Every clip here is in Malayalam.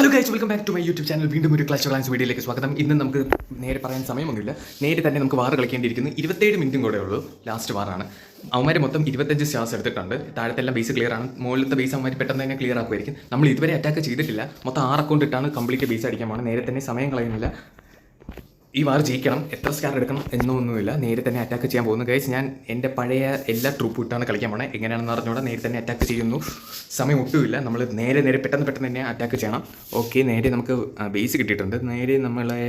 Hello guys, welcome back to my YouTube channel. വീണ്ടും ഒരു ക്ലാഷ് ഓഫ് ക്ലാൻസ് വീഡിയോയിലേക്ക് സ്വാഗതം. ഇന്ന് നമുക്ക് നേരെ പറയാൻ സമയമൊന്നുമില്ല. നേരെ തന്നെ നമുക്ക് വാർ കളിക്കേണ്ടിയിരിക്കുന്നു. 27 മിനിറ്റും കൂടെ ഉള്ളൂ. ലാസ്റ്റ് വാറാണ്. അവന്മാർ മൊത്തം 25 സ്റ്റാർസ് എടുത്തിട്ടുണ്ട്. താഴത്തെല്ലാം ബേസ് ക്ലിയർ ആണ്. മുകളിലത്തെ ബേസ് അവന്മാർ പെട്ടെന്ന് തന്നെ ക്ലിയർ ആക്കുമായിരിക്കും. നമ്മൾ ഇതുവരെ അറ്റാക്ക് ചെയ്തിട്ടില്ല. മൊത്തം 6 അക്കൗണ്ട് ഇട്ടാണ് കംപ്ലീറ്റ് ബേസ് അടിക്കാൻ പോകുന്നത്. നേരെ തന്നെ സമയം കളയുന്നില്ല. ഈ വാർ ജയിക്കണം. എത്ര സ്റ്റാർ എടുക്കണം എന്നൊന്നുമില്ല. നേരെ തന്നെ അറ്റാക്ക് ചെയ്യാൻ പോകുന്നു ഗൈസ്. ഞാൻ എൻ്റെ പഴയ എല്ലാ ട്രൂപ്പും ഇട്ടാണ് കളിക്കാൻ പോണേ. എങ്ങനെയാണെന്ന് പറഞ്ഞുകൂടെ നേരെ തന്നെ അറ്റാക്ക് ചെയ്യുന്നു. സമയം ഒട്ടുമില്ല. നമ്മൾ നേരെ പെട്ടെന്ന് തന്നെ അറ്റാക്ക് ചെയ്യണം. ഓക്കെ, നേരെ നമുക്ക് ബേസ് കിട്ടിയിട്ടുണ്ട്. നേരെ നമ്മളെ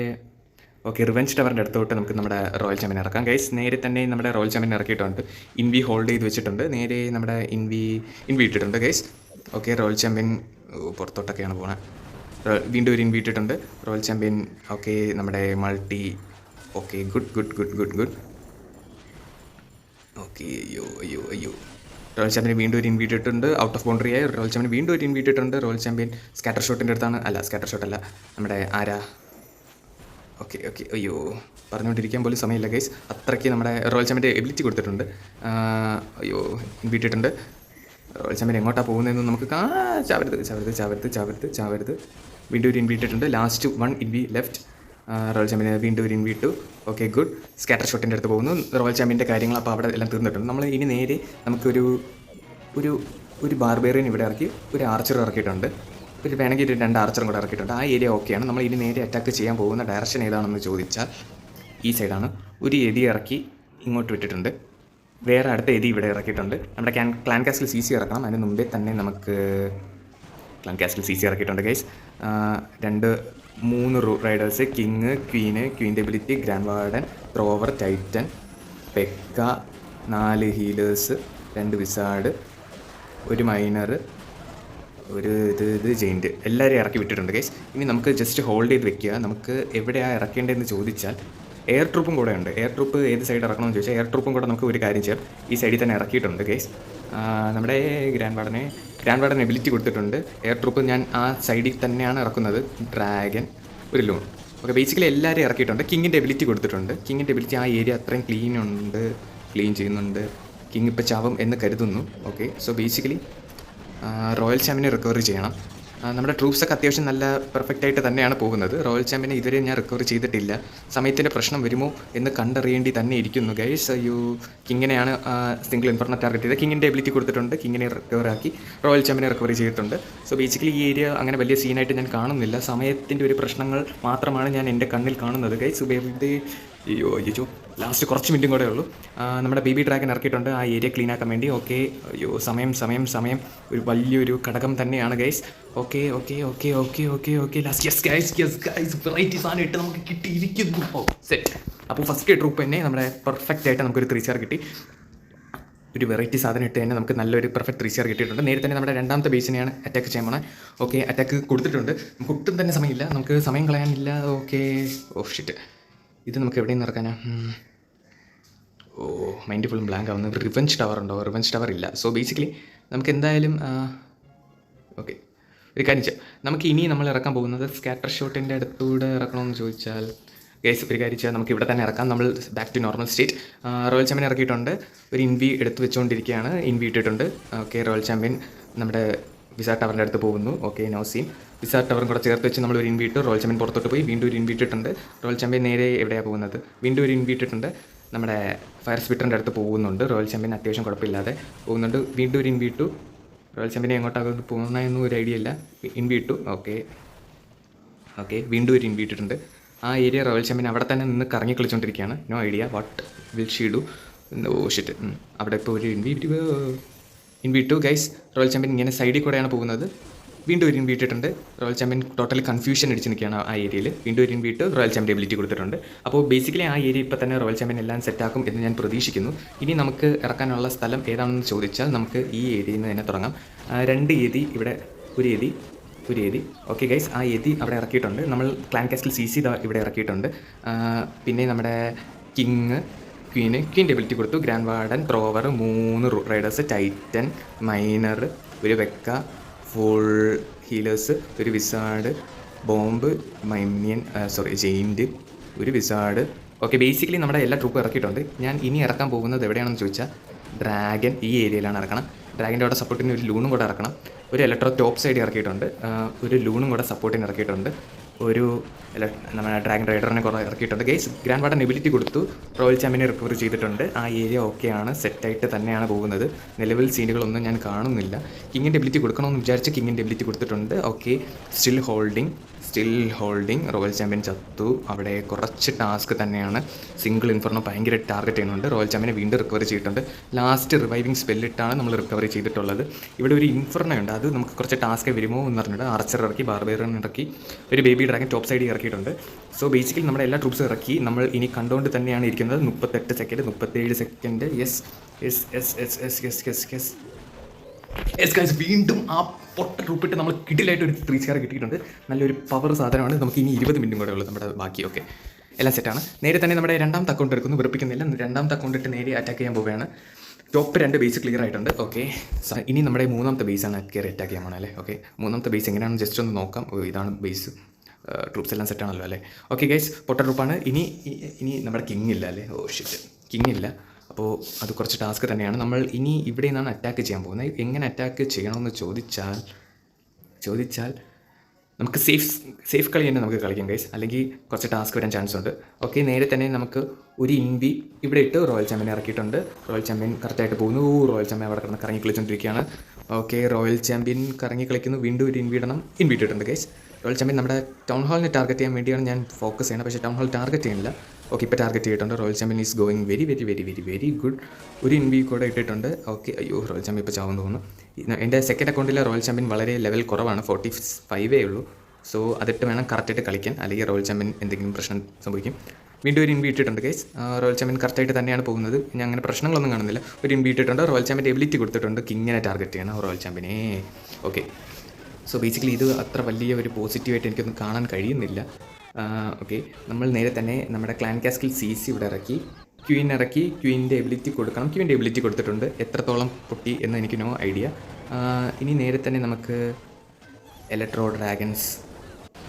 റിവെഞ്ച് ടവറിൻ്റെ അടുത്തോട്ട് നമുക്ക് നമ്മുടെ റോയൽ ചാമ്പ്യൻ ഇറക്കാം ഗൈസ്. നേരെ തന്നെ നമ്മുടെ റോയൽ ചാമ്പ്യൻ ഇറക്കിയിട്ടുണ്ട്. ഇൻവി ഹോൾഡ് ചെയ്ത് വെച്ചിട്ടുണ്ട്. നേരെ നമ്മുടെ ഇൻവി ഇട്ടിട്ടുണ്ട് ഗൈസ്. ഓക്കെ, റോയൽ ചാമ്പ്യൻ പുറത്തോട്ടൊക്കെയാണ് പോകുന്നത്. വീണ്ടും ഒരു ഇൻവി ഇട്ടിട്ടുണ്ട് റോയൽ ചാമ്പ്യൻ. ഓക്കെ, നമ്മുടെ മൾട്ടി. Okay, good. ഓക്കെ, അയ്യോ റോയൽ ചാമ്പ്യൻ വീണ്ടും ഒരു ഇൻവി ഇട്ടിട്ടുണ്ട്. ഔട്ട് ഓഫ് ബൗണ്ടറി ആയി. റോയൽ ചാമ്പ്യൻ വീണ്ടും ഒരു ഇൻവി ഇട്ടിട്ടുണ്ട്. റോയൽ ചാമ്പ്യൻ സ്കാറ്റർ ഷോട്ടിൻ്റെ അടുത്താണ്. സ്കാറ്റർ ഷോട്ടല്ല, നമ്മുടെ ആരാ. ഓക്കെ, അയ്യോ പറഞ്ഞുകൊണ്ടിരിക്കാൻ പോലും സമയമില്ല ഗൈസ്. അത്രയ്ക്ക് നമ്മുടെ റോയൽ ചാമ്പ്യൻ്റെ എബിലിറ്റി കൊടുത്തിട്ടുണ്ട്. അയ്യോ ഇൻവി ഇട്ടിട്ടുണ്ട്. റോയൽ ചാമ്പ്യൻ എങ്ങോട്ടാണ് പോകുന്നതെന്ന് നമുക്ക് ചാവരുത്. വീണ്ടും ഒരു ഇൻവി ഇട്ടിട്ടുണ്ട്. Last 1 invi left. Royal champion വീണ്ടും ഒരു ഇൻവി ഇട്ടു. Okay, good. സ്കാറ്റർ ഷോട്ടിൻ്റെ അടുത്ത് പോകുന്നു റോയൽ ചാമ്പ്യൻ്റെ കാര്യങ്ങൾ. അപ്പോൾ അവിടെ എല്ലാം തീർന്നിട്ടുണ്ട്. നമ്മൾ ഇനി നേരെ നമുക്കൊരു ഒരു ബാർബേറിയൻ ഇവിടെ ഇറക്കി ഒരു ആർച്ചർ ഇറക്കിയിട്ടുണ്ട്. വേണമെങ്കിൽ 2 ആർച്ചറും കൂടെ ഇറക്കിയിട്ടുണ്ട്. ആ ഏരിയ ഓക്കെയാണ്. നമ്മൾ ഇനി നേരെ അറ്റാക്ക് ചെയ്യാൻ പോകുന്ന ഡയറക്ഷൻ ഏതാണെന്ന് ചോദിച്ചാൽ ഈ സൈഡാണ്. ഒരു ഏരിയ ഇറക്കി ഇങ്ങോട്ട് വിട്ടിട്ടുണ്ട്. വേറെ അടുത്ത ഏരിയ ഇവിടെ ഇറക്കിയിട്ടുണ്ട്. നമ്മുടെ ക്ലാൻ കാസിൽ CC ഇറക്കണം. അതിന് മുമ്പേ തന്നെ നമുക്ക് ക്ലാൻ കാസിൽ CC ഇറക്കിയിട്ടുണ്ട് ഗൈസ്. 3 റൈഡേഴ്സ്, കിങ്, ക്വീൻ്റെ ability, grand warden, thrower, titan, PEKKA, 4 healers, 2 wizard, ഒരു മൈനർ, ഒരു ജെയിൻറ്റ്, എല്ലാവരും ഇറക്കി വിട്ടിട്ടുണ്ട് ഗൈസ്. ഇനി നമുക്ക് ജസ്റ്റ് ഹോൾഡ് ചെയ്ത് വെക്കുക. നമുക്ക് എവിടെയാണ് ഇറക്കേണ്ടതെന്ന് ചോദിച്ചാൽ എയർ ട്രൂപ്പും കൂടെ ഉണ്ട്. എയർ ട്രൂപ്പ് ഏത് സൈഡ് ഇറക്കണമെന്ന് ചോദിച്ചാൽ എയർ ട്രൂപ്പും കൂടെ നമുക്ക് ഒരു കാര്യം ചെയ്യാം. ഈ സൈഡിൽ തന്നെ ഇറക്കിയിട്ടുണ്ട് ഗൈസ്. നമ്മുടെ ഗ്രാൻഡ് വാർഡൻ എബിലിറ്റി കൊടുത്തിട്ടുണ്ട്. എയർ ട്രൂപ്പ് ഞാൻ ആ സൈഡിൽ തന്നെയാണ് ഇറക്കുന്നത്. ഡ്രാഗൻ, ഒരു ലൂൺ. ഓക്കെ, ബേസിക്കലി എല്ലാവരും ഇറക്കിയിട്ടുണ്ട്. കിങ്ങിൻ്റെ എബിലിറ്റി കൊടുത്തിട്ടുണ്ട്. കിങ്ങിൻ്റെ എബിലിറ്റി ആ ഏരിയ അത്രയും ക്ലീൻ ചെയ്യുന്നുണ്ട്. കിങ് ഇപ്പോൾ ചാവും എന്ന് കരുതുന്നു. ഓക്കെ, സോ ബേസിക്കലി റോയൽ ചാമ്പ്യനെ റിക്കവറി ചെയ്യണം. നമ്മുടെ ട്രൂപ്സൊക്കെ അത്യാവശ്യം നല്ല പെർഫെക്റ്റ് ആയിട്ട് തന്നെയാണ് പോകുന്നത്. റോയൽ ചാമ്പ്യനെ ഇതുവരെ ഞാൻ റിക്കവർ ചെയ്തിട്ടില്ല. സമയത്തിൻ്റെ പ്രശ്നം വരുമോ എന്ന് കണ്ടറിയേണ്ടി തന്നെ ഇരിക്കുന്നു ഗൈസ്. അയ്യോ, കിങ്ങിനെയാണ് സിംഗിൾ ഇൻഫർണ ടാർഗറ്റ് ചെയ്തത്. കിങ്ങിൻ്റെ എബിലിറ്റി കൊടുത്തിട്ടുണ്ട്. കിങ്ങിനെ റിക്കവർ ആക്കി റോയൽ ചാമ്പ്യനെ റിക്കവറി ചെയ്തിട്ടുണ്ട്. സോ ബേസിക്കലി ഈ ഏരിയ അങ്ങനെ വലിയ സീനായിട്ട് ഞാൻ കാണുന്നില്ല. സമയത്തിൻ്റെ ഒരു പ്രശ്നങ്ങൾ മാത്രമാണ് ഞാൻ എൻ്റെ കണ്ണിൽ കാണുന്നത് ഗൈസ്. അയ്യോ ലാസ്റ്റ് കുറച്ച് മിനിറ്റും കൂടെ ഉള്ളൂ. നമ്മുടെ ബേബി ഡ്രാഗൺ ഇറക്കിയിട്ടുണ്ട് ആ ഏരിയ ക്ലീൻ ആക്കാൻ വേണ്ടി. ഓക്കെ, അയ്യോ സമയം ഒരു വലിയൊരു ഘടകം തന്നെയാണ് guys. Okay last yes guys variety സാധനം ഇട്ട് നമുക്ക് കിട്ടിയിരിക്കുന്നു. സെറ്റ്. അപ്പോൾ ഫസ്റ്റ് ട്രൂപ്പ് തന്നെ നമ്മുടെ പെർഫെക്റ്റ് ആയിട്ട് നമുക്കൊരു 3 സ്റ്റാർ കിട്ടി. ഒരു വെറൈറ്റി സാധനം ഇട്ട് തന്നെ നമുക്ക് നല്ലൊരു പെർഫെക്റ്റ് 3 സ്റ്റാർ കിട്ടിയിട്ടുണ്ട്. നേരെ തന്നെ നമ്മുടെ രണ്ടാമത്തെ ബേസിനെയാണ് അറ്റാക്ക് ചെയ്യാൻ പോണത്. ഓക്കെ, അറ്റാക്ക് കൊടുത്തിട്ടുണ്ട്. നമുക്ക് ഒട്ടും തന്നെ സമയമില്ല. നമുക്ക് സമയം കളയാനില്ല. Okay, shit. ഇത് നമുക്ക് എവിടെ നിന്ന് ഇറക്കാനാ? മൈൻഡ് ഫുള്ളും ബ്ലാങ്ക് ആവുന്നു. റിവെഞ്ച് ടവർ ഉണ്ടോ? റിവെഞ്ച് ടവർ ഇല്ല. സോ ബേസിക്കലി നമുക്ക് എന്തായാലും ഓക്കെ ഒരു കാര്യം ചെയ്യാം. നമുക്ക് ഇനി നമ്മൾ ഇറക്കാൻ പോകുന്നത് സ്കാറ്റർ ഷോട്ടിൻ്റെ അടുത്തൂടെ ഇറക്കണമെന്ന് ചോദിച്ചാൽ ഗൈസ് ഒരു കാര്യം ചെയ്യാം. നമുക്ക് ഇവിടെ തന്നെ ഇറക്കാം. നമ്മൾ back to normal state. Royal champion ഇറക്കിയിട്ടുണ്ട്. ഒരു ഇൻവി എടുത്ത് വെച്ചുകൊണ്ടിരിക്കുകയാണ്. ഇൻവി ഇട്ടിട്ടുണ്ട്. ഓക്കെ, റോയൽ ചാമ്പ്യൻ നമ്മുടെ വിസാർ ടവറിൻ്റെ അടുത്ത് പോകുന്നു. Okay, no scene. വിസാർ ടവറും കൂടെ ചേർത്ത് വെച്ച് നമ്മൾ ഒരു ഇൻവി ഇട്ടു. റോയൽ ചാമ്പ്യൻ പുറത്തോട്ട് പോയി. വീണ്ടും ഒരു ഇൻവി ഇട്ടിട്ടുണ്ട്. റോയൽ ചാമ്പ്യൻ നേരെ എവിടെയാണ് പോകുന്നത്? വീണ്ടും ഒരു ഇൻവി ഇട്ടിട്ടുണ്ട്. നമ്മുടെ ഫയർ സ്പിറ്ററിൻ്റെ അടുത്ത് പോകുന്നുണ്ട്. റോയൽ ചാമ്പ്യൻ അത്യാവശ്യം കുഴപ്പമില്ലാതെ പോകുന്നുണ്ട്. വീണ്ടും ഒരു ഇൻവി ഇട്ടു. റോയൽ ചാമ്പ്യനെ എങ്ങോട്ടാണ് പോകുന്നതെന്നും ഒരു ഐഡിയ ഇല്ല. ഇൻവി ഇട്ടു. ഓക്കെ വീണ്ടും ഒരു ഇൻവി ഇട്ടിട്ടുണ്ട്. ആ ഏരിയ റോയൽ ചാമ്പ്യൻ അവിടെ തന്നെ നിന്ന് കറങ്ങി കളിച്ചുകൊണ്ടിരിക്കുകയാണ്. No idea what will she do. Shit. അവിടെ ഇപ്പോൾ ഒരു ഇൻവി ഇട്ടു ഗൈസ്. റോയൽ ചാമ്പ്യൻ ഇങ്ങനെ സൈഡിൽ കൂടെയാണ് പോകുന്നത്. വീണ്ടും ഒരു ഇൻവി ഇട്ടിട്ടുണ്ട്. റോയൽ ചാമ്പ്യൻ ടോട്ടലി കൺഫ്യൂഷൻ അടിച്ച് നിൽക്കുകയാണ് ആ ഏരിയയിൽ. വീണ്ടും ഒരു ഇൻവി ഇട്ട് റോയൽ ചാമ്പ്യൻ എബിലിറ്റി കൊടുത്തിട്ടുണ്ട്. അപ്പോൾ ബേസിക്കലി ആ ഏരിയ ഇപ്പോൾ തന്നെ റോയൽ ചാമ്പ്യൻ എല്ലാം സെറ്റാക്കും എന്ന് ഞാൻ പ്രതീക്ഷിക്കുന്നു. ഇനി നമുക്ക് ഇറക്കാനുള്ള സ്ഥലം ഏതാണെന്ന് ചോദിച്ചാൽ നമുക്ക് ഈ ഏരിയയിൽ നിന്ന് തന്നെ തുടങ്ങാം. 2 ഏരി ഇവിടെ, ഒരു ഏരി. ഓക്കെ ഗൈസ്, ആ ഏരി അവിടെ ഇറക്കിയിട്ടുണ്ട്. നമ്മൾ ക്ലാൻ കാസിൽ CC ഇവിടെ ഇറക്കിയിട്ടുണ്ട്. പിന്നെ നമ്മുടെ ക്വീൻ്റെ എബിലിറ്റി കൊടുത്തു. Grand warden, thrower, 3 Riders, Titan, minor, ഒരു വെക്ക, ഫുൾ ഹീലേഴ്സ്, ഒരു വിസാർഡ്, ബോംബ്, ജെയിൻറ്റ്, ഒരു വിസാർഡ്. ഓക്കെ, ബേസിക്കലി നമ്മുടെ എല്ലാ ട്രൂപ്പും ഇറക്കിയിട്ടുണ്ട്. ഞാൻ ഇനി ഇറക്കാൻ പോകുന്നത് എവിടെയാണെന്ന് ചോദിച്ചാൽ ഡ്രാഗൻ ഈ ഏരിയയിലാണ് ഇറക്കണം. ഡ്രാഗൻ്റെ അവിടെ സപ്പോർട്ടിന് ഒരു ലൂണും കൂടെ ഇറക്കണം. ഒരു ഇലക്ട്രോ ടോപ്പ് സൈഡ് ഇറക്കിയിട്ടുണ്ട്, ഒരു ലൂണും കൂടെ സപ്പോർട്ടിന് ഇറക്കിയിട്ടുണ്ട്, ഒരു നമ്മുടെ ഡ്രാഗൺ റൈഡറിനെ കുറേ ഇറക്കിയിട്ടുണ്ട്. ഗൈസ് ഗ്രാൻഡ് വാർഡൻ എബിലിറ്റി കൊടുത്തു, റോയൽ ചാമ്പ്യനെ റിക്കവർ ചെയ്തിട്ടുണ്ട്. ആ ഏരിയ ഓക്കെയാണ്, സെറ്റായിട്ട് തന്നെയാണ് പോകുന്നത്. നിലവിൽ സീനുകളൊന്നും ഞാൻ കാണുന്നില്ല. കിങ്ങിൻ്റെ എബിലിറ്റി കൊടുക്കണമെന്ന് വിചാരിച്ച് കിങ്ങിൻ്റെ എബിലിറ്റി കൊടുത്തിട്ടുണ്ട്. Okay, still holding. Royal champion ചത്തു. അവിടെ കുറച്ച് ടാസ്ക് തന്നെയാണ്. സിംഗിൾ ഇൻഫർണോ ഭയങ്കര ടാർഗറ്റ് ചെയ്യുന്നുണ്ട്. റോയൽ ചാമ്പ്യനെ വീണ്ടും റിക്കവർ ചെയ്തിട്ടുണ്ട്. ലാസ്റ്റ് റിവൈവിങ് സ്പെല്ലിട്ടാണ് നമ്മൾ റിക്കവർ ചെയ്തിട്ടുള്ളത്. ഇവിടെ ഒരു ഇൻഫർണോ ഉണ്ട്, അത് നമുക്ക് കുറച്ച് ടാസ്ക് വരുമോ എന്ന് പറഞ്ഞിട്ട് ആർച്ചർ ഇറക്കി, ബാർബേറിയൻ ഇറക്കി, ഒരു ബേബി ഡ്രാഗൺ ടോപ്പ് സൈഡിൽ ഇറക്കിയിട്ടുണ്ട്. സോ ബേസിക്കലി നമ്മുടെ എല്ലാ ട്രൂപ്സും ഇറക്കി. നമ്മൾ ഇനി കണ്ടുകൊണ്ട് തന്നെയാണ് ഇരിക്കുന്നത്. 38 സെക്കൻഡ്, 37 സെക്കൻഡ്. യെസ് ഗൈസ്, വീണ്ടും ആ പൊട്ട ട്രൂപ്പിട്ട് നമ്മൾ കിടിലായിട്ട് ഒരു 3 സ്റ്റാർ കിട്ടിയിട്ടുണ്ട്. നല്ലൊരു പവർ സാധനമാണ്. നമുക്ക് ഇനി 20 മിനിറ്റും കൂടെ ഉള്ളൂ നമ്മുടെ ബാക്കി. ഓക്കെ, എല്ലാം സെറ്റാണ്. നേരെ തന്നെ നമ്മുടെ രണ്ടാമത്തെ അക്കൗണ്ട് എടുക്കുന്നു, വെറുപ്പിക്കുന്നില്ല. രണ്ടാമത്തെ അക്കൗണ്ട് ഇട്ട് നേരെ അറ്റാക്ക് ചെയ്യാൻ പോവുകയാണ്. ടോപ്പ് 2 ബേസ് ക്ലിയർ ആയിട്ടുണ്ട്. ഓക്കെ, ഇനി നമ്മുടെ മൂന്നാമത്തെ ബേസാണ് കയറി അറ്റാക്ക് ചെയ്യാൻ പോകണം അല്ലേ. ഓക്കെ, മൂന്നാമത്തെ ബേസ് എങ്ങനെയാണെന്ന് ജസ്റ്റ് ഒന്ന് നോക്കാം. ഇതാണ് ബേസ്. ട്രൂപ്സ് എല്ലാം സെറ്റാണല്ലോ അല്ലേ. ഓക്കെ ഗൈസ്, പൊട്ട ട്രൂപ്പാണ്. ഇനി നമ്മുടെ കിങ് ഇല്ല അല്ലേ. ഓ ഷിറ്റ്, കിങ് ഇല്ല. അപ്പോൾ അത് കുറച്ച് ടാസ്ക് തന്നെയാണ്. നമ്മൾ ഇനി ഇവിടെ നിന്നാണ് അറ്റാക്ക് ചെയ്യാൻ പോകുന്നത്. എങ്ങനെ അറ്റാക്ക് ചെയ്യണമെന്ന് ചോദിച്ചാൽ നമുക്ക് സേഫ് കളി തന്നെ നമുക്ക് കളിക്കാം ഗൈസ്, അല്ലെങ്കിൽ കുറച്ച് ടാസ്ക് വരാൻ ചാൻസ് ഉണ്ട്. ഓക്കെ, നേരെ തന്നെ നമുക്ക് ഒരു ഇൻവി ഇവിടെ ഇട്ട് റോയൽ ചാമ്പ്യനെ ഇറക്കിയിട്ടുണ്ട്. റോയൽ ചാമ്പ്യൻ കറക്റ്റായിട്ട് പോകുന്നു. റോയൽ ചാമ്പ്യൻ അവിടെ കിടന്ന് കറങ്ങി കളിച്ചുകൊണ്ടിരിക്കുകയാണ്. ഓക്കെ, റോയൽ ചാമ്പ്യൻ കറങ്ങി കളിക്കുന്നു. വീണ്ടും ഒരു ഇൻവി ഇട്ടിട്ടുണ്ട് ഗൈസ്. റോയൽ ചാമ്പ്യൻ നമ്മുടെ ടൗൺ ഹാളിനെ ടാർഗറ്റ് ചെയ്യാൻ വേണ്ടിയാണ് ഞാൻ ഫോക്കസ് ചെയ്യുന്നത്, പക്ഷേ ടൗൺ ഹാൾ ടാർഗറ്റ് ചെയ്യുന്നില്ല. ഓക്കെ, ഇപ്പോൾ ടാർഗറ്റ് ചെയ്തിട്ടുണ്ട്. Royal champion is going very good. ഒരു ഇൻവി കൂടെ ഇട്ടിട്ടുണ്ട്. ഓക്കെ, അയ്യോ റോയൽ ചാമ്പ്യൻ ഇപ്പോൾ ചാവുമെന്ന് തോന്നുന്നു. എൻ്റെ സെക്കൻഡ് അക്കൗണ്ടിലെ റോയൽ ചാമ്പ്യൻ വളരെ ലെവൽ കുറവാണ്, 45 ഉള്ളൂ. സോ അതിട്ട് വേണം കറക്റ്റായിട്ട് കളിക്കാൻ, അല്ലെങ്കിൽ റോയൽ ചാമ്പ്യൻ എന്തെങ്കിലും പ്രശ്നം സംഭവിക്കും. വീണ്ടും ഒരു ഇൻവി ഇട്ടിട്ടുണ്ട് ഗൈസ്. റോയൽ ചാമ്പ്യൻ കറക്റ്റായിട്ട് തന്നെയാണ് പോകുന്നത്. ഞാൻ അങ്ങനെ പ്രശ്നങ്ങളൊന്നും കാണുന്നില്ല. ഒരു ഇൻവി ഇട്ടിട്ടുണ്ട്. റോയൽ ചാമ്പ്യൻ്റെ എബിലിറ്റി കൊടുത്തിട്ടുണ്ട്, കിങ്ങിനെ ടാർഗറ്റ് ചെയ്യണം റോയൽ ചാമ്പ്യനെ. ഓക്കെ, സോ ബേസിക്കലി ഇത് അത്ര വലിയ ഒരു പോസിറ്റീവായിട്ട് എനിക്കൊന്നും കാണാൻ കഴിയുന്നില്ല. ഓക്കെ, നമ്മൾ നേരെ തന്നെ നമ്മുടെ ക്ലാൻ കാസ്കിൽ CC ഇവിടെ ഇറക്കി, ക്വീൻ്റെ എബിലിറ്റി കൊടുക്കണം. ക്വീൻ്റെ എബിലിറ്റി കൊടുത്തിട്ടുണ്ട്. എത്രത്തോളം പൊട്ടി എന്ന് എനിക്ക് നോ ഐഡിയ. ഇനി നേരെ തന്നെ നമുക്ക് ഇലക്ട്രോ ഡ്രാഗൺസ്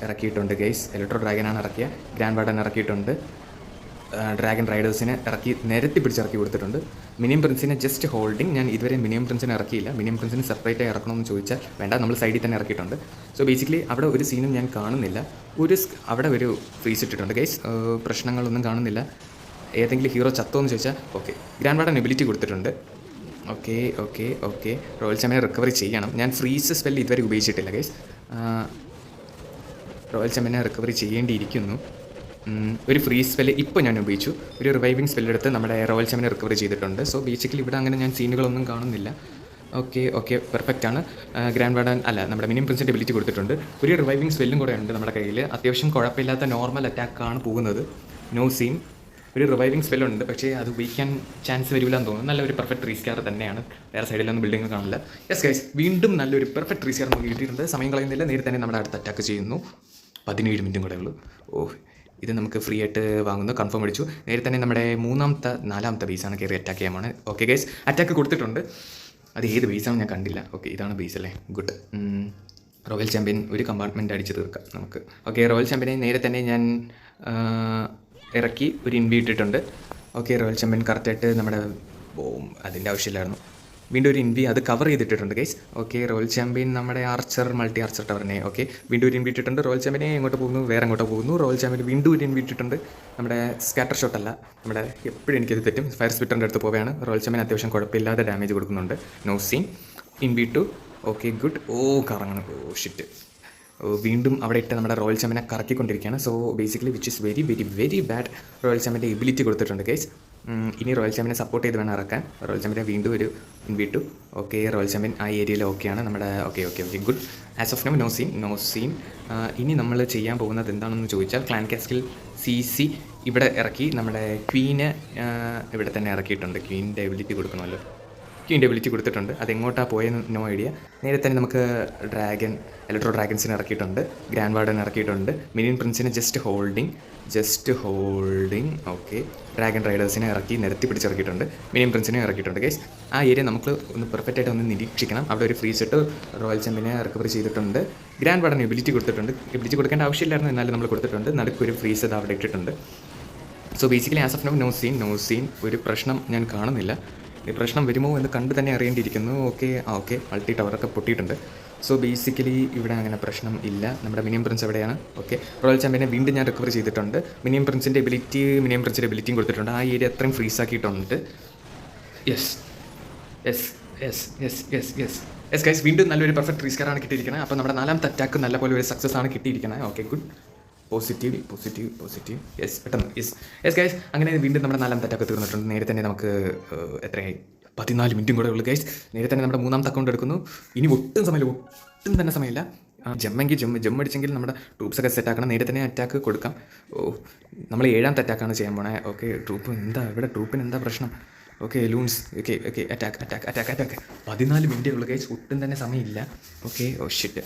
ഇറക്കിയിട്ടുണ്ട് ഗൈസ്. ഇലക്ട്രോ ഡ്രാഗനാണ് ഇറക്കിയ. ഗ്രാൻഡ് വാർഡൻ ഇറക്കിയിട്ടുണ്ട്. ഡ്രാഗൺ റൈഡേഴ്സിനെ നിരത്തി പിടിച്ചിറക്കി കൊടുത്തിട്ടുണ്ട്. മിനിയം പ്രിൻസിനെ ജസ്റ്റ് ഹോൾഡിങ്. ഞാൻ ഇതുവരെ മിനിയം പ്രിൻസിനെ ഇറക്കിയില്ല. മിനിയം പ്രിൻസിന് സെപ്പറേറ്റായി ഇറക്കണമെന്ന് ചോദിച്ചാൽ വേണ്ട, നമ്മൾ സൈഡിൽ തന്നെ ഇറക്കിയിട്ടുണ്ട്. സോ ബേസിക്കലി അവിടെ ഒരു സീനും ഞാൻ കാണുന്നില്ല. അവിടെ ഒരു ഫ്രീസ് ഇട്ടിട്ടുണ്ട് ഗൈസ്. പ്രശ്നങ്ങളൊന്നും കാണുന്നില്ല. ഏതെങ്കിലും ഹീറോ ചത്തോ എന്ന് ചോദിച്ചാൽ ഓക്കെ, ഗ്രാൻഡ് വാർഡൻ എബിലിറ്റി കൊടുത്തിട്ടുണ്ട്. ഓക്കെ, റോയൽ ചാമ്പ്യനെ റിക്കവറി ചെയ്യണം. ഞാൻ ഫ്രീസ് സ്പെല്ല് ഇതുവരെ ഉപയോഗിച്ചിട്ടില്ല ഗൈസ്. റോയൽ ചാമ്പ്യനെ റിക്കവറി ചെയ്യേണ്ടിയിരിക്കുന്നു. ഒരു ഫ്രീസ് സ്പെല്ല് ഇപ്പോൾ ഞാൻ ഉപയോഗിച്ചു. ഒരു റിവൈവിങ് സ്പെല്ലെടുത്ത് നമ്മുടെ റോയൽ ചാമ്പ്യനെ റിക്കവറി ചെയ്തിട്ടുണ്ട്. സോ ബേസിക്കലി ഇവിടെ അങ്ങനെ ഞാൻ സീനുകളൊന്നും കാണുന്നില്ല. ഓക്കെ പെർഫെക്റ്റ് ആണ്. ഗ്രാൻഡ് വാർഡൻ നമ്മുടെ മിനിയം പ്രിൻസിൻ്റെ എബിലിറ്റി കൊടുത്തിട്ടുണ്ട്. ഒരു റിവൈവിങ് സ്പെല്ലും കൂടെ ഉണ്ട് നമ്മുടെ കയ്യിൽ. അത്യാവശ്യം കുഴപ്പമില്ലാത്ത നോർമൽ അറ്റാക്കാണ് പോകുന്നത്. No scene. ഒരു റിവൈവിങ് സ്പെല്ലുണ്ട്, പക്ഷേ അത് ഉപയോഗിക്കാൻ ചാൻസ് വരില്ല എന്ന് തോന്നുന്നു. നല്ലൊരു പെർഫെക്റ്റ് 3 സ്റ്റാർ തന്നെയാണ്. വേറെ സൈഡിലൊന്നും ബിൽഡിംഗ് കാണില്ല. യെസ് ഗൈസ്, വീണ്ടും നല്ലൊരു പെർഫെക്റ്റ് 3 സ്റ്റാർ നമുക്ക് കിട്ടിയിട്ടുണ്ട്. സമയം കളയുന്നില്ല, നേരെ തന്നെ നമ്മുടെ അടുത്ത് അറ്റാക്ക് ചെയ്യുന്നു. 17 മിനിറ്റും കൂടെ ഉള്ളൂ. ഇത് നമുക്ക് ഫ്രീ ആയിട്ട് വാങ്ങുന്നു. കൺഫേം അടിച്ചു. നേരെ തന്നെ നമ്മുടെ നാലാമത്തെ ബേസാണ് കയറി അറ്റാക്ക് ചെയ്യാൻ പോണത്. ഓക്കെ ഗൈസ്, അറ്റാക്ക് കൊടുത്തിട്ടുണ്ട്. അത് ഏത് ബേസാണ് ഞാൻ കണ്ടില്ല. ഓക്കെ, ഇതാണ് ബേസ് അല്ലേ. ഗുഡ്. റോയൽ ചാമ്പ്യൻ ഒരു കമ്പാർട്ട്മെൻറ്റ് അടിച്ച് തീർക്കാം നമുക്ക്. ഓക്കെ, റോയൽ ചാമ്പ്യനെ നേരെ തന്നെ ഞാൻ ഇറക്കി ഒരു ഇൻവി ഇട്ടിട്ടുണ്ട്. ഓക്കെ, റോയൽ ചാമ്പ്യൻ കറക്റ്റായിട്ട് നമ്മുടെ അതിൻ്റെ ആവശ്യമില്ലായിരുന്നു. വീണ്ടും ഒരു ഇൻവി അത് കവർ ചെയ്തിട്ടുണ്ട് ഗൈസ്. ഓക്കെ, റോയൽ ചാമ്പ്യൻ നമ്മുടെ മൾട്ടി ആർച്ചർ ടവറിനെ. ഓക്കെ, വീണ്ടും ഒരു ഇൻവി ഇട്ടിട്ടുണ്ട്. റോയൽ ചാമ്പ്യനെ എങ്ങോട്ട് പോകുന്നു, വേറെ അങ്ങോട്ട് പോകുന്നു. റോയൽ ചാമ്പ്യൻ വീണ്ടും ഒരു ഇൻവി ഇട്ടിട്ടുണ്ട്. നമ്മുടെ സ്കാറ്റർ ഷോട്ട് അല്ല, നമ്മുടെ എപ്പോഴും എനിക്കത് തെറ്റും, ഫയർ സ്പിറ്ററിൻ്റെ അടുത്ത് പോവുകയാണ്. റോയൽ ചാമ്പ്യൻ അത്യാവശ്യം കുഴപ്പമില്ലാതെ ഡാമേജ് കൊടുക്കുന്നുണ്ട്. No scene. Invi two. Okay, good. കറങ്ങണം. ഷിറ്റ്. വീണ്ടും അവിടെ ഇട്ട് നമ്മുടെ റോയൽ ചാമ്പ്യനെ കറക്കിക്കൊണ്ടിരിക്കുകയാണ്. So basically which is very bad. Royal ചാമ്പ്യൻ്റെ എബിലിറ്റി കൊടുത്തിട്ടുണ്ട് ഗൈസ്. ഇനി റോയൽ ചാമ്പ്യനെ സപ്പോർട്ട് ചെയ്ത് വേണം ഇറക്കാൻ. റോയൽ ചാമ്പ്യനെ വീണ്ടും ഒരു ഇൻവിട്ടു. ഓക്കെ, റോയൽ ചാമ്പ്യൻ ആ ഏരിയയിൽ ഓക്കെയാണ് നമ്മുടെ. Okay good. As of no scene. ഇനി നമ്മൾ ചെയ്യാൻ പോകുന്നത് എന്താണെന്ന് ചോദിച്ചാൽ ക്ലാൻ കാസ്കിൽ CC ഇവിടെ ഇറക്കി. നമ്മുടെ ക്വീനെ ഇവിടെ തന്നെ ഇറക്കിയിട്ടുണ്ട്. ക്വീൻ്റെ എബിലിറ്റി കൊടുക്കണമല്ലോ. ക്വീൻ്റെ എബിലിറ്റി കൊടുത്തിട്ടുണ്ട്. അതെങ്ങോട്ടാണ് പോയെന്ന് നോ ഐഡിയ. നേരെ തന്നെ നമുക്ക് ഇലക്ട്രോ ഡ്രാഗൺസിനെ ഇറക്കിയിട്ടുണ്ട്. ഗ്രാൻഡ് വാർഡൻ ഇറക്കിയിട്ടുണ്ട്. മിനിയൻ പ്രിൻസിനെ ജസ്റ്റ് ഹോൾഡിങ്. ഓക്കെ, ഡ്രാഗൺ റൈഡേഴ്സിനെ ഇറക്കി നിരത്തി പിടിച്ചിറക്കിയിട്ടുണ്ട്. മിനിയൻ പ്രിൻസിനെ ഇറക്കിയിട്ടുണ്ട് ഗൈസ്. ആ ഏരിയ നമുക്ക് ഒന്ന് പെർഫെക്റ്റായിട്ട് ഒന്ന് നിരീക്ഷിക്കണം. അവിടെ ഒരു ഫ്രീസ് ഇട്ട് റോയൽ ചാമ്പ്യനെ റിക്കവർ ചെയ്തിട്ടുണ്ട്. ഗ്രാൻഡ് വാർഡൻ എബിലിറ്റി കൊടുത്തിട്ടുണ്ട്. എബിലിറ്റി കൊടുക്കേണ്ട ആവശ്യമില്ലായിരുന്നു, എന്നാലും നമ്മൾ കൊടുത്തിട്ടുണ്ട്. നടുക്കൊരു ഫ്രീസ് അത് അവിടെ ഇട്ടിട്ടുണ്ട്. So basically as of no scene. ഒരു പ്രശ്നം ഞാൻ കാണുന്നില്ല. ഈ പ്രശ്നം വരുമോ എന്ന് കണ്ട് തന്നെ അറിയേണ്ടിയിരിക്കുന്നു. ഓക്കെ മൾട്ടി ടവറൊക്കെ പൊട്ടിയിട്ടുണ്ട്. സോ ബേസിക്കലി ഇവിടെ അങ്ങനെ പ്രശ്നം ഇല്ല. നമ്മുടെ മിനിയം പ്രിൻസ് എവിടെയാണ്? ഓക്കെ, റോയൽ ചാമ്പ്യനെ വീണ്ടും ഞാൻ റിക്കവർ ചെയ്തിട്ടുണ്ട്. മിനിയം പ്രിൻസിൻ്റെ എബിലിറ്റിയും കൊടുത്തിട്ടുണ്ട്. ആ ഏരിയ അത്രയും ഫ്രീസ് ആക്കിയിട്ടുണ്ട്. യെസ് ഗൈസ്, വീണ്ടും നല്ലൊരു പെർഫെക്റ്റ് റീസ്കാറാണ് കിട്ടിയിരിക്കുന്നത്. അപ്പോൾ നമ്മുടെ 4ാമത്തെ അറ്റാക്ക് നല്ല പോലെ ഒരു സക്സസ് ആണ് കിട്ടിയിരിക്കുന്നത്. Okay, good, positive. പെട്ടെന്ന് യെസ് ഗൈസ്, അങ്ങനെ വീണ്ടും നമ്മുടെ 4ാമത്തെ അറ്റാക്ക് തീർന്നിട്ടുണ്ട്. നേരെ തന്നെ നമുക്ക് എത്രയായി? 14 മിനിറ്റും കൂടെ ഉള്ളൂ ഗൈസ്. നേരെ തന്നെ നമ്മുടെ 3ാമത്തെ അക്കൗണ്ട് എടുക്കുന്നു. ഇനി ഒട്ടും തന്നെ സമയമില്ല. ജമ്മ് അടിച്ചെങ്കിൽ നമ്മുടെ ട്രൂപ്സൊക്കെ സെറ്റ് ആക്കണം. നേരെ തന്നെ അറ്റാക്ക് കൊടുക്കാം. നമ്മൾ 7ാമത്തെ അറ്റാക്കാണ് ചെയ്യാൻ പോണേ. ഓക്കെ, ട്രൂപ്പിന് എന്താ പ്രശ്നം? Okay, loons. Okay, attack. 14 മിനിറ്റേ ഉള്ളൂ ഗൈസ്, ഒട്ടും തന്നെ സമയമില്ല. ഓക്കെ, ഷിറ്റ്,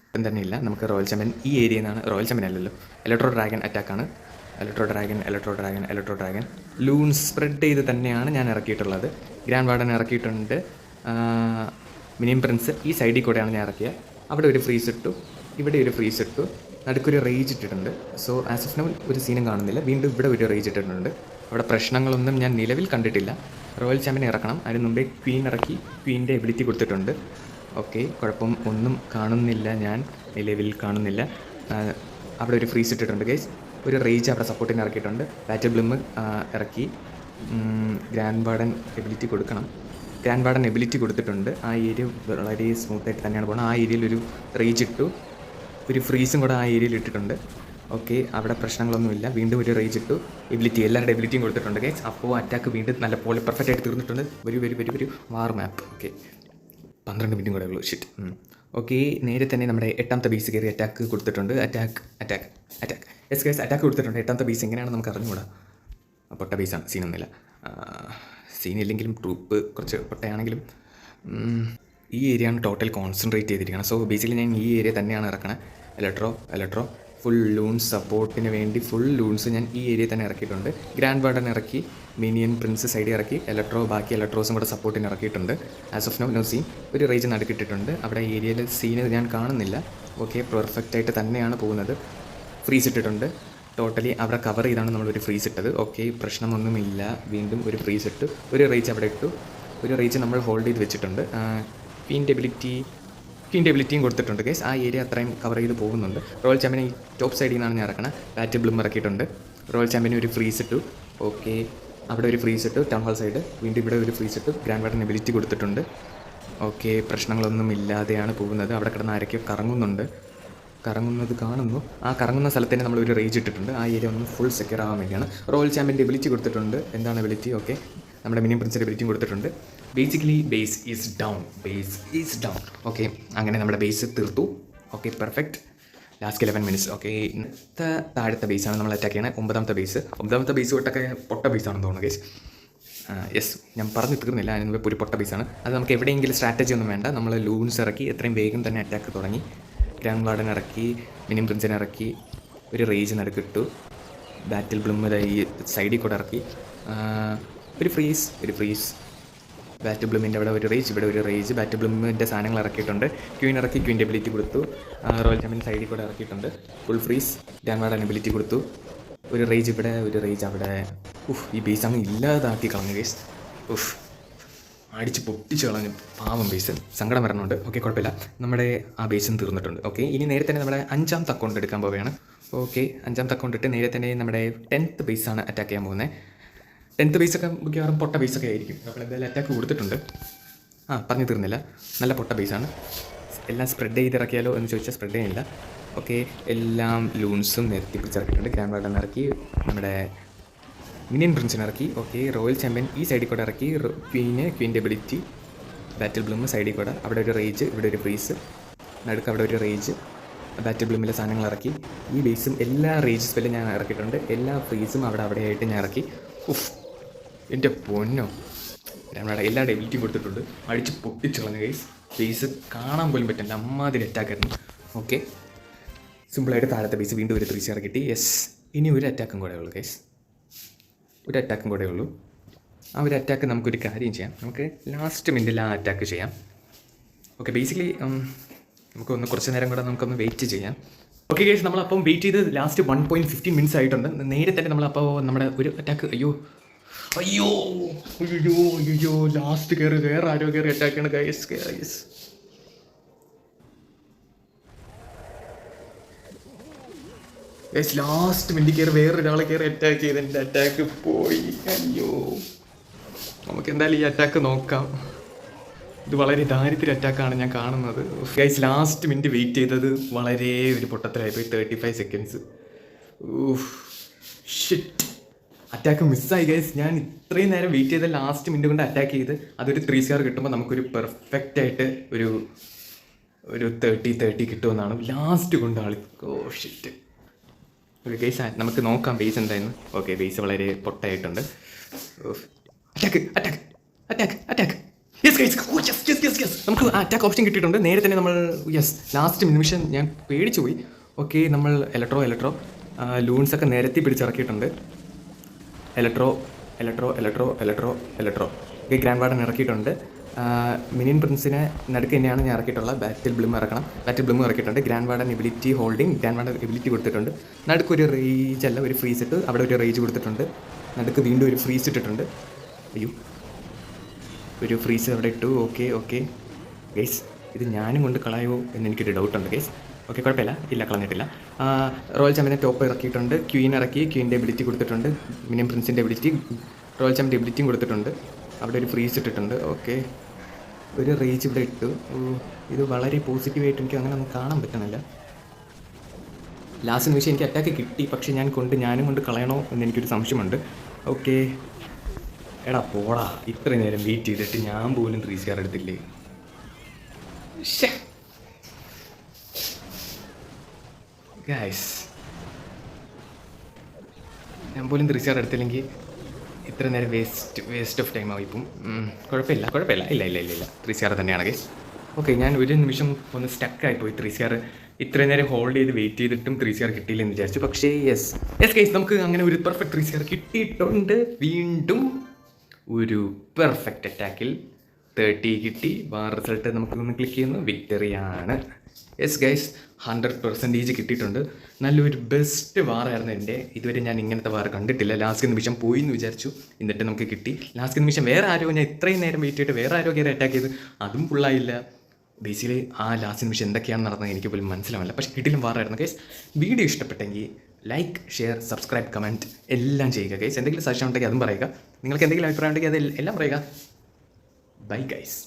ഒട്ടും തന്നെ ഇല്ല. നമുക്ക് റോയൽ ചാമ്പ്യൻ ഈ ഏരിയയിൽ നിന്നാണ്. റോയൽ ചാമ്പ്യൻ അല്ലല്ലോ, ഇലക്ട്രോ ഡ്രാഗൺ അറ്റാക്കാണ്. ഇലക്ട്രോ ഡ്രാഗൺ ലൂൺസ് സ്പ്രെഡ് ചെയ്ത് തന്നെയാണ് ഞാൻ ഇറക്കിയിട്ടുള്ളത്. ഗ്രാൻഡ് വാർഡൻ ഇറക്കിയിട്ടുണ്ട്. മിനിയം പ്രിൻസ് ഈ സൈഡിൽ കൂടെയാണ് ഞാൻ ഇറക്കിയത്. അവിടെ ഒരു ഫ്രീസ് ഇട്ടു, ഇവിടെ ഒരു ഫ്രീസ് ഇട്ടു, നടുക്കൊരു റേജ് ഇട്ടിട്ടുണ്ട്. സോ ആസ് ഓഫ് നൗ ഒരു സീനും കാണുന്നില്ല. വീണ്ടും ഇവിടെ ഒരു റേജ് ഇട്ടിട്ടുണ്ട്. അവിടെ പ്രശ്നങ്ങളൊന്നും ഞാൻ നിലവിൽ കണ്ടിട്ടില്ല. റോയൽ ചാമ്പ്യനെ ഇറക്കണം. അതിന് മുമ്പേ ക്വീൻ ഇറക്കി, ക്വീൻ്റെ എബിലിറ്റി കൊടുത്തിട്ടുണ്ട്. ഓക്കെ, കുഴപ്പം ഒന്നും കാണുന്നില്ല, ഞാൻ നിലവിൽ കാണുന്നില്ല. അവിടെ ഒരു ഫ്രീസ് ഇട്ടിട്ടുണ്ട് ഗൈസ്. ഒരു റേജ് അവിടെ സപ്പോർട്ടിന് ഇറക്കിയിട്ടുണ്ട്. ബാറ്റിൽ ബ്ലിം ഇറക്കി. ഗ്രാൻഡ് വാർഡൻ എബിലിറ്റി കൊടുക്കണം. ഗ്രാൻഡ് വാർഡൻ എബിലിറ്റി കൊടുത്തിട്ടുണ്ട്. ആ ഏരിയ വളരെ സ്മൂത്തായിട്ട് തന്നെയാണ് പോകുന്നത്. ആ ഏരിയയിൽ ഒരു റേജ് ഇട്ടു, ഒരു ഫ്രീസും കൂടെ ആ ഏരിയയിൽ ഇട്ടിട്ടുണ്ട്. ഓക്കെ, അവിടെ പ്രശ്നങ്ങളൊന്നുമില്ല. വീണ്ടും ഒരു റേജ് ഇട്ടു, എബിലിറ്റി എല്ലാവരുടെ എബിലിറ്റിയും കൊടുത്തിട്ടുണ്ട് ഗൈസ്. അപ്പോൾ അറ്റാക്ക് വീണ്ടും നല്ല പോലെ പെർഫെക്റ്റ് ആയിട്ട് തീർന്നിട്ടുണ്ട്. ഒരു വാർ മാപ്പ്. ഓക്കെ, 12 മിനിറ്റും കൂടെ ഉള്ളൂ. ഷിറ്റ്. ഓക്കെ, നേരെ തന്നെ നമ്മുടെ 8ാമത്തെ ബേസ് കയറി അറ്റാക്ക് കൊടുത്തിട്ടുണ്ട്. അറ്റാക്ക് യെസ് ഗൈസ്, അറ്റാക്ക് കൊടുത്തിട്ടുണ്ട്. 8ാമത്തെ ബേസ് എങ്ങനെയാണ് നമുക്ക് അറിഞ്ഞുകൂടാ. പൊട്ട ബേസാണ്, സീനൊന്നുമില്ല. സീനില്ലെങ്കിലും ട്രൂപ്പ് കുറച്ച് പൊട്ടയാണെങ്കിലും ഈ ഏരിയയാണ് ടോട്ടൽ കോൺസെൻട്രേറ്റ് ചെയ്തിരിക്കുന്നത്. സോ ബേസിക്കലി ഞാൻ ഈ ഏരിയ തന്നെയാണ് ഇറക്കണത്. ഇലക്ട്രോ ഫുൾ ലൂൺസ് സപ്പോർട്ടിന് വേണ്ടി ഫുൾ ലൂൺസ് ഞാൻ ഈ ഏരിയ തന്നെ ഇറക്കിയിട്ടുണ്ട്. ഗ്രാൻഡ് വാർഡൻ ഇറക്കി, മിനിയൻ പ്രിൻസ് സൈഡിൽ ഇറക്കി, ബാക്കി ഇലക്ട്രോസും കൂടെ സപ്പോർട്ടിന് ഇറക്കിയിട്ടുണ്ട്. As of no scene. ഒരു റേജ് നടുക്കിട്ടിട്ടുണ്ട്. അവിടെ ഏരിയയിൽ സീന് ഞാൻ കാണുന്നില്ല. ഓക്കെ, പെർഫെക്റ്റായിട്ട് തന്നെയാണ് പോകുന്നത്. ഫ്രീസ് ഇട്ടിട്ടുണ്ട്. ടോട്ടലി അവിടെ കവർ ചെയ്താണ് നമ്മളൊരു ഫ്രീസ് ഇട്ടത്. ഓക്കെ, പ്രശ്നമൊന്നുമില്ല. വീണ്ടും ഒരു ഫ്രീസ് ഇട്ടു, ഒരു റേജ് അവിടെ ഇട്ടു, ഒരു റേജ് നമ്മൾ ഹോൾഡ് ചെയ്ത് വെച്ചിട്ടുണ്ട്. ക്വീൻ്റെ എബിലിറ്റിയും കൊടുത്തിട്ടുണ്ട് ഗൈസ്. ആ ഏരിയ അത്രയും കവർ ചെയ്ത് പോകുന്നുണ്ട്. റോയൽ ചാമ്പ്യനെ ഈ ടോപ്പ് സൈഡിൽ നിന്നാണ് ഞാൻ ഇറക്കണത്. ബാറ്റിൽ ബ്ലിം ഇറക്കിയിട്ടുണ്ട്. റോയൽ ചാമ്പ്യന് ഒരു ഫ്രീസ് ഇട്ടു. ഓക്കെ, അവിടെ ഒരു ഫ്രീസ് ഇട്ടു, ടൗൺ ഹാൾ സൈഡ്. വീണ്ടും ഇവിടെ ഒരു ഫ്രീസ് ഇട്ടു. ഗ്രാൻഡ് വാർഡൻ എബിലിറ്റി കൊടുത്തിട്ടുണ്ട്. ഓക്കെ, പ്രശ്നങ്ങളൊന്നും ഇല്ലാതെയാണ് പോകുന്നത്. അവിടെ കിടന്ന് ആരൊക്കെയോ കറങ്ങുന്നത് കാണുന്നു. ആ കറങ്ങുന്ന സ്ഥലത്ത് തന്നെ നമ്മൾ ഒരു റേജ് ഇട്ടിട്ടുണ്ട്. ആ ഏരിയ ഒന്ന് ഫുൾ സെക്യൂർ ആവാൻ വേണ്ടിയാണ്. റോയൽ ചാമ്പ്യൻ്റെ എബിലിറ്റി കൊടുത്തിട്ടുണ്ട്. എന്താണ് എബിലിറ്റി? ഓക്കെ, നമ്മുടെ മിനിയം പ്രിൻസിൻ്റെ എബിലിറ്റിയും കൊടുത്തിട്ടുണ്ട്. Basically base is down. Okay, അങ്ങനെ നമ്മുടെ ബേസ് തീർത്തു. Okay, perfect. Last 11 minutes. Okay, ഇന്നത്തെ താഴത്തെ ബേസാണ് നമ്മൾ അറ്റാക്ക് ചെയ്യണത്. 9ാമത്തെ ബേസ് തൊട്ടൊക്കെ പൊട്ട ബേസാണെന്ന് തോന്നുന്നു ഗൈസ്. യെസ്, ഞാൻ പറഞ്ഞു തീർന്നില്ല. അതിന് മുമ്പ് ഒരു പൊട്ട ബേസാണ്. അത് നമുക്ക് എവിടെയെങ്കിലും സ്ട്രാറ്റജി ഒന്നും വേണ്ട. നമ്മൾ ലൂൺസ് ഇറക്കി എത്രയും വേഗം തന്നെ അറ്റാക്ക് തുടങ്ങി. ഗ്രാൻഡ് വാർഡൻ ഇറക്കി, മിനിയം പ്രിൻസിനെ ഇറക്കി, ഒരു റേജ് നടുക്കിട്ടു. ബാറ്റിൽ ബ്ലിം ഈ സൈഡിൽ കൂടെ ഇറക്കി. ഒരു ഫ്രീസ്. ബാറ്റിൽ ബ്ലിമിൻ്റെ അവിടെ ഒരു റേജ്, ഇവിടെ ഒരു റേജ്. ബാറ്റിൽ ബ്ലിമിൻ്റെ സാധനങ്ങൾ ഇറക്കിയിട്ടുണ്ട്. ക്വീൻ ഇറക്കി, ക്വീൻ്റെ എബിലിറ്റി കൊടുത്തു. റോയൽ ചാമ്പ്യൻ സൈഡിൽ കൂടെ ഇറക്കിയിട്ടുണ്ട്. Full freeze. Grand warden ability കൊടുത്തു. ഒരു റേജ് ഇവിടെ, ഒരു റേജ് അവിടെ. ഈ ബേസ് അങ്ങ് ഇല്ലാതാക്കി കളഞ്ഞു ഗൈസ്. അടിച്ച് പൊട്ടിച്ച് കളഞ്ഞു പാവം ബേസ്. സങ്കടം വരണുണ്ട്. ഓക്കെ, കുഴപ്പമില്ല. നമ്മുടെ ആ ബേസും തീർന്നിട്ടുണ്ട്. ഓക്കെ, ഇനി നേരെ തന്നെ നമ്മുടെ 5ാമത്തെ അക്കൗണ്ട് എടുക്കാൻ പോവുകയാണ്. ഓക്കെ, 5ാമത്തെ അക്കൗണ്ട് ഇട്ട് നേരെ തന്നെ നമ്മുടെ 10th ബേസാണ് അറ്റാക്ക് ചെയ്യാൻ പോകുന്നത്. 10th ബേസൊക്കെ മിക്കവാറും പൊട്ട ബേസൊക്കെ ആയിരിക്കും. അപ്പോൾ എന്തായാലും അറ്റാക്ക് കൊടുത്തിട്ടുണ്ട്. പറഞ്ഞു തീർന്നില്ല. നല്ല പൊട്ട ബേസാണ്. എല്ലാം സ്പ്രെഡ് ചെയ്തിറക്കിയാലോ എന്ന് ചോദിച്ചാൽ സ്പ്രെഡ് ചെയ്യുന്നില്ല. ഓക്കെ, എല്ലാം ലൂൺസും നിർത്തി പിടിച്ചിറക്കിയിട്ടുണ്ട്. ഗ്രാൻഡ് വാർഡൻ ഇറക്കി, നമ്മുടെ മിനിയൻ പ്രിൻസിനെ ഇറക്കി. ഓക്കെ, റോയൽ ചാമ്പ്യൻ ഈ സൈഡിൽ കൂടെ ഇറക്കി. ക്വീൻ്റെ എബിലിറ്റി, ബാറ്റിൽ ബ്ലിം സൈഡിൽ കൂടെ. അവിടെ ഒരു റേജ്, ഇവിടെ ഒരു ഫ്രീസ്, നടുക്ക് അവിടെ ഒരു റേജ്. ബാറ്റിൽ ബ്ലിമിലെ സാധനങ്ങൾ ഇറക്കി. ഈ ബേസും എല്ലാ റേജ് സ്പെല്ലും ഞാൻ ഇറക്കിയിട്ടുണ്ട്. എല്ലാ ഫ്രീസും അവിടെയായിട്ട് ഞാൻ ഇറക്കി. എൻ്റെ പൊന്നോ, നമ്മുടെ എല്ലാ എബിലിറ്റിയും കൊടുത്തിട്ടുണ്ട്. അടിച്ച് പൊട്ടിച്ച് കളഞ്ഞു ഗൈസ്. ബേസ് കാണാൻ പോലും പറ്റില്ല, അമ്മാതിരി അറ്റാക്കായിരുന്നു. ഓക്കെ, സിമ്പിളായിട്ട് താഴത്തെ ബേസ് വീണ്ടും ഒരു 3 സ്റ്റാർ കിട്ടി. യെസ്, ഇനി ഒരു അറ്റാക്കും കൂടെ ഉള്ളൂ ഗൈസ്. ആ ഒരു അറ്റാക്ക് നമുക്കൊരു കാര്യം ചെയ്യാം. നമുക്ക് ലാസ്റ്റ് മിനിറ്റിൽ ആ അറ്റാക്ക് ചെയ്യാം. ഓക്കെ, ബേസിക്കലി നമുക്കൊന്ന് കുറച്ച് നേരം കൂടെ നമുക്കൊന്ന് വെയിറ്റ് ചെയ്യാം. ഓക്കെ ഗൈസ്, നമ്മളപ്പം വെയിറ്റ് ചെയ്ത് ലാസ്റ്റ് 1.15 മിനിറ്റ്സ് ആയിട്ടുണ്ട്. നേരെ തന്നെ നമ്മളപ്പോൾ നമ്മുടെ ഒരു അറ്റാക്ക് അയ്യോ അയ്യോ അയ്യോ ലാസ്റ്റ് കയറി വേറെ ആരോ കയറി അറ്റാക്ക് ചെയ്യണം guys guys. Guys last minute കയറി വേറൊരാളെ കയറി അറ്റാക്ക് ചെയ്ത് എൻ്റെ അറ്റാക്ക് പോയി. അയ്യോ നമുക്ക് എന്തായാലും ഈ അറ്റാക്ക് നോക്കാം. ഇത് വളരെ ദാരിദ്ര്യ അറ്റാക്കാണ് ഞാൻ കാണുന്നത്. ഗൈസ് ലാസ്റ്റ് മിനിറ്റ് വെയിറ്റ് ചെയ്തത് വളരെ ഒരു പൊട്ടത്തിലായിപ്പോയി. 35 സെക്കൻഡ്സ്. ഷിറ്റ്, അറ്റാക്ക് മിസ്സായി ഗൈസ്. ഞാൻ ഇത്രയും നേരം വെയിറ്റ് ചെയ്ത ലാസ്റ്റ് മിനിറ്റ് കൊണ്ട് അറ്റാക്ക് ചെയ്ത് അതൊരു 3 സ്റ്റാർ കിട്ടുമ്പോൾ നമുക്കൊരു പെർഫെക്റ്റ് ആയിട്ട് ഒരു 30 കിട്ടുമെന്നാണ് ലാസ്റ്റ് കൊണ്ട് ആളി. ഷിറ്റ്. ഓക്കെ ഗൈസ് നമുക്ക് നോക്കാം ബേസ് എന്തായിരുന്നു. ഓക്കെ ബേസ് വളരെ പൊട്ടയായിട്ടുണ്ട്. Attack attack attack attack. Yes guys, നമുക്ക് അറ്റാക്ക് ഓപ്ഷൻ കിട്ടിയിട്ടുണ്ട്. നേരെ തന്നെ നമ്മൾ ലാസ്റ്റ് നിമിഷം ഞാൻ പേടിച്ചു പോയി. ഓക്കെ നമ്മൾ ഇലക്ട്രോ ലൂൺസൊക്കെ നിരത്തി പിടിച്ചിറക്കിയിട്ടുണ്ട്. ഇലക്ട്രോ ഓക്കെ ഗ്രാൻഡ് വാർഡൻ ഇറക്കിയിട്ടുണ്ട്. മിനിയൻ പ്രിൻസിനെ നടുക്ക് തന്നെയാണ് ഞാൻ ഇറക്കിയിട്ടുള്ളത്. ബാറ്റിൽ ബ്ലിം ഇറക്കിയിട്ടുണ്ട്. Grand warden ability holding, grand warden ability കൊടുത്തിട്ടുണ്ട്. നടുക്ക് ഒരു റേജ് അല്ല ഒരു ഫ്രീസ് ഇട്ട് അവിടെ ഒരു റേജ് കൊടുത്തിട്ടുണ്ട്. നടുക്ക് വീണ്ടും ഒരു ഫ്രീസ് ഇട്ടിട്ടുണ്ട്. അയ്യോ ഒരു ഫ്രീസ് അവിടെ ഇട്ടു. ഓക്കെ ഗൈസ് ഇത് ഞാനും കൊണ്ട് കളയോ എന്ന് എനിക്കൊരു ഡൗട്ടുണ്ട് ഗൈസ്. ഓക്കെ കുഴപ്പമില്ല, ഇല്ല കളഞ്ഞിട്ടില്ല. റോയൽ ചാമ്പ്യനെ ടോപ്പ് ഇറക്കിയിട്ടുണ്ട്. ക്വീൻ ഇറക്കി, ക്വീൻ്റെ എബിലിറ്റി കൊടുത്തിട്ടുണ്ട്. മിനിയം പ്രിൻസിൻ്റെ എബിലിറ്റി, റോയൽ ചാമ്പ്യൻ്റെ എബിലിറ്റിയും കൊടുത്തിട്ടുണ്ട്. അവിടെ ഒരു ഫ്രീസ് ഇട്ടിട്ടുണ്ട്. ഓക്കെ ഒരു റേജ് ഇവിടെ ഇട്ടു. ഇത് വളരെ പോസിറ്റീവായിട്ട് എനിക്ക് അങ്ങനെ ഒന്നും കാണാൻ പറ്റുന്നില്ല. ലാസ്റ്റ് നിമിഷം എനിക്ക് അറ്റാക്ക് കിട്ടി, പക്ഷേ ഞാനും കൊണ്ട് കളയണോ എന്ന് എനിക്കൊരു സംശയമുണ്ട്. ഓക്കെ എടാ പോടാ, ഇത്രയും നേരം വെയിറ്റ് ചെയ്തിട്ട് ഞാൻ പോലും 3 സ്റ്റാർ എടുത്തില്ലേ. ഗൈസ് ഞാൻ പോലും 3 സ്റ്റാർ എടുത്തില്ലെങ്കിൽ ഇത്ര നേരം വേസ്റ്റ് ഓഫ് ടൈം ആയിപ്പം. കുഴപ്പമില്ല ഇല്ല 3 സ്റ്റാർ തന്നെയാണ് ഗൈസ്. ഓക്കെ ഞാൻ ഒരു നിമിഷം ഒന്ന് സ്റ്റക്കായിപ്പോയി. 3 സ്റ്റാർ ഇത്രയും നേരം ഹോൾഡ് ചെയ്ത് വെയിറ്റ് ചെയ്തിട്ടും 3 സ്റ്റാർ കിട്ടിയില്ലെന്ന് വിചാരിച്ചു. പക്ഷേ യെസ് ഗൈസ് നമുക്ക് അങ്ങനെ ഒരു പെർഫെക്റ്റ് 3 സ്റ്റാർ കിട്ടിയിട്ടുണ്ട്. വീണ്ടും ഒരു പെർഫെക്റ്റ് അറ്റാക്കിൽ 30 കിട്ടി. വാർ റിസൾട്ട് നമുക്കൊന്ന് ക്ലിക്ക് ചെയ്യുന്നു. വിക്ടറിയാണ്. യെസ് ഗൈസ് 100% കിട്ടിയിട്ടുണ്ട്. നല്ലൊരു ബെസ്റ്റ് വാറായിരുന്നു എൻ്റെ. ഇതുവരെ ഞാൻ ഇങ്ങനത്തെ വാർ കണ്ടിട്ടില്ല. ലാസ്റ്റ് നിമിഷം പോയി എന്ന് വിചാരിച്ചു, എന്നിട്ട് നമുക്ക് കിട്ടി. ലാസ്റ്റ് നിമിഷം വേറെ ആരോ, ഞാൻ ഇത്രയും നേരം വെയിറ്റ് ചെയ്തിട്ട് വേറെ ആരോ കയറി അറ്റാക്ക് ചെയ്ത് അതും ഫുള്ളായില്ല. ബേസിക്കലി ആ ലാസ്റ്റ് നിമിഷം എന്തൊക്കെയാണ് നടന്നത് എനിക്ക് പോലും മനസ്സിലാവില്ല. പക്ഷേ കിട്ടിലും വാറായിരുന്നു ഗൈസ്. വീഡിയോ ഇഷ്ടപ്പെട്ടെങ്കിൽ ലൈക്ക്, ഷെയർ, സബ്സ്ക്രൈബ്, കമൻറ്റ് എല്ലാം ചെയ്യുക ഗൈസ്. എന്തെങ്കിലും സജഷൻ ഉണ്ടെങ്കിൽ അതും പറയുക. നിങ്ങൾക്ക് എന്തെങ്കിലും അഭിപ്രായം ഉണ്ടെങ്കിൽ അത് എല്ലാം പറയുക. Bye guys.